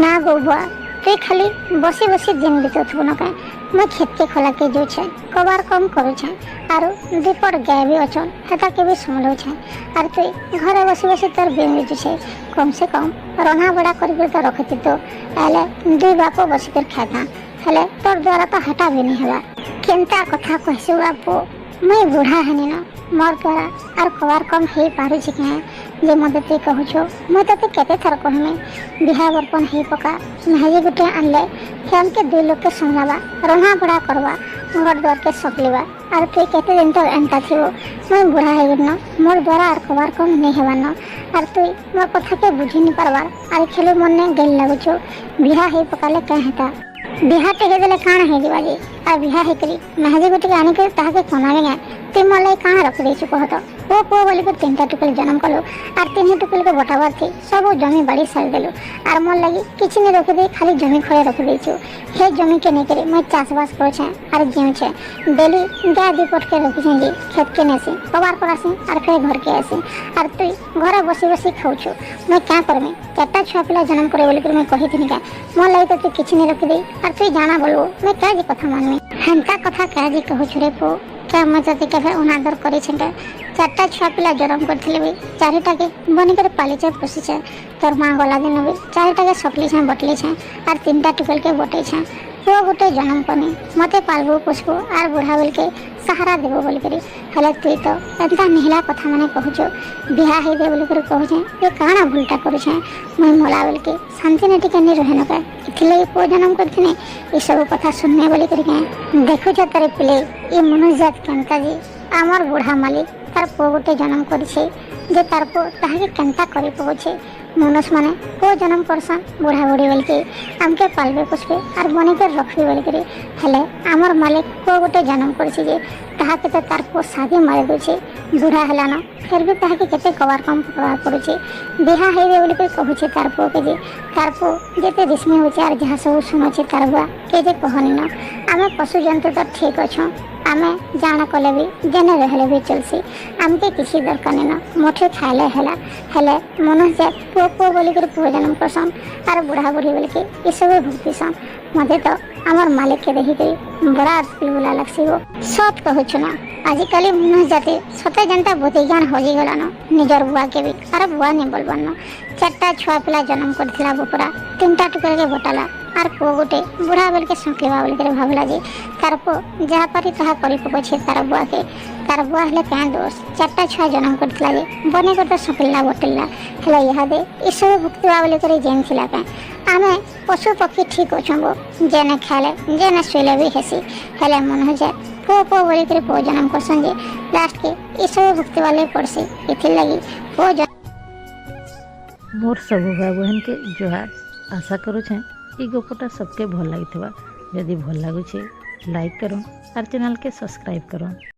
ना गो बुआ ते खाली बसी बसी दिन बीतुथबु न काए मैं खेत के खोला के जो छे कबार कम करू छे आरो दीपट गाय भी अचन हेता के भी संभलू छे आर तु घरे बसी बसी तोर बेम बीतु छे कम से कम रना बड़ा कर तो रखती तो एले दुई बाप बसी कर खाता हेले तोर द्वारा तो हटा भी नहीं हवा केनता कथा कहसु बापू मैं बूढ़ा हनी न मोर द्वारा आर कबार कम हे पारू छी के जे मते ते कहू छो मैं तते केते थर कहमे बिहा बर्पन हे पका मेहजी गुटे आनले हम के दुई लोग के संभाला रना बड़ा करवा घर द्वार के सकलेवा आर ते केते दिन तो एंता थियो मैं बूढ़ा हे न मोर द्वारा आर कबार कम नहीं हेवा न आर तु मोर कथा के बुझी नहीं पारबार आर खेले मन ने गेल लागु छो बिहा हे पकाले कह हेता बिहा टे हेदले काण हे दिवाजी आ बिहा हे करी महजे गुटे के आने के ताहा के कोनावे गे ते मलाई काण रख देछु कहत ओ को बोली के तीनटा टुकल जन्म कलो आर तीन टुकल के बटावर थी सब जमी बाड़ी साल देलो आर मन लगी किछ ने रख दे खाली जमी खड़े रख देछु हे जमी के नहीं करे मैं चाष बास करो छे आर जेउ छे डेली गाय दीपट के रख छे जी खेत के नेसी कबार करासी आर फिर घर के आसी आर तु घर बसी बसी खाऊ छु मैं क्या करमे चारटा छुआ पिला जन्म करे बोली के मैं कहि थिनी का मन लगी तो किछ ने रख दे आर तु जाना बोलबो मैं क्या जी कथा मानमे हेंता कथा क्या जी कहू छु रे पो क्या मजा ते केबे अनादर करे छे चारटा छुआ पिला जन्म करथिले भी चारिटा के बनी कर पाली छे पोसी छे तोर मां गला दिन भी चारिटा के सकली छे बटली छे आर तीनटा टुकल के बटे छे वो गोटे जन्म कने मते पालबो पोसबो आर बुढ़ा बोल के सहारा देबो बोल करी हले तू तो एंता निहला कथा माने कहू छो बिहा हे दे बोल कर कहू छे ये काना भूलटा करू छे मैं मोला बोल के शांति ने टिके नहीं रहनो का इथले को जन्म करथिने ई सब कथा सुनने बोल करी के देखो छ तारे पिले ये मनुष्य जात केनता जी आमर बुढ़ा मालिक तार पो गोटे जन्म करिछे जे तार पो ताहा के केनता करि पछे मनुष्य माने को जन्म करसन बुढ़ा बुढ़ी बोल के हमके पालबे पोसबे आर बने के रखबे बोल करी हेले आमर मालिक को गोटे जन्म करछे जे ताहा के तो तार पो सादे मार दोछे बुढ़ा हला न फिर भी ताहा के केते कबार कम पकड़ा पड़छे बिहा हेबे बोल के कहू छे तार पो के जे तार पो जेते दिसमे होचे आर जहा सब सुनो छे तार बुआ के जे कहनी न आमे पशु जंतु तो ठीक अछो आमे जाना कले भी जने रहले भी चलसी हमके किसी दरकार न मोठे खाइले हेला हेले मनुष्य पो पो बोली कर पो जन्म करसन आर बुढ़ा बुढ़ी बोल के ई सब भुक्तिसन मते तो हमर मालिक के देखि के बड़ा बुला लगसी हो सत कहू छ ना आजिकल मनुष्य जाति सते जनता बुद्धि ज्ञान हो जी गला न निजर बुआ के भी अरे बुआ ने बोलबन न चारटा छुआ पिला जन्म करथिला बुपरा तीनटा टुकड़ के बटाला आर पो गोटे बुढ़ा बोल के संकेवा बोल के भावला जे तार पो जहा पारी ताहा करि पको छे तार बुआ के तार बुआ हले क्या दोष चारटा छुआ जन्म करथिला जे बने को तो संकेला बटला हले यहा दे ई सब भुक्तिवा बोल करे जेन थिला का आमे पशु पक्षी ठीक अछबो जेने खाले जेने सोले भी हेसी हले मन हो जाए पो पो बोल के पो जन्म करसन जे लास्ट के ई सब भुक्ति वाले पड़से इथे लगी पो मोर सब भाई बहन के जोहार आशा करू छे ई गपटा सबके भल लागिथबा यदि भल लागुछे लाइक करो और चैनल के सब्सक्राइब करो।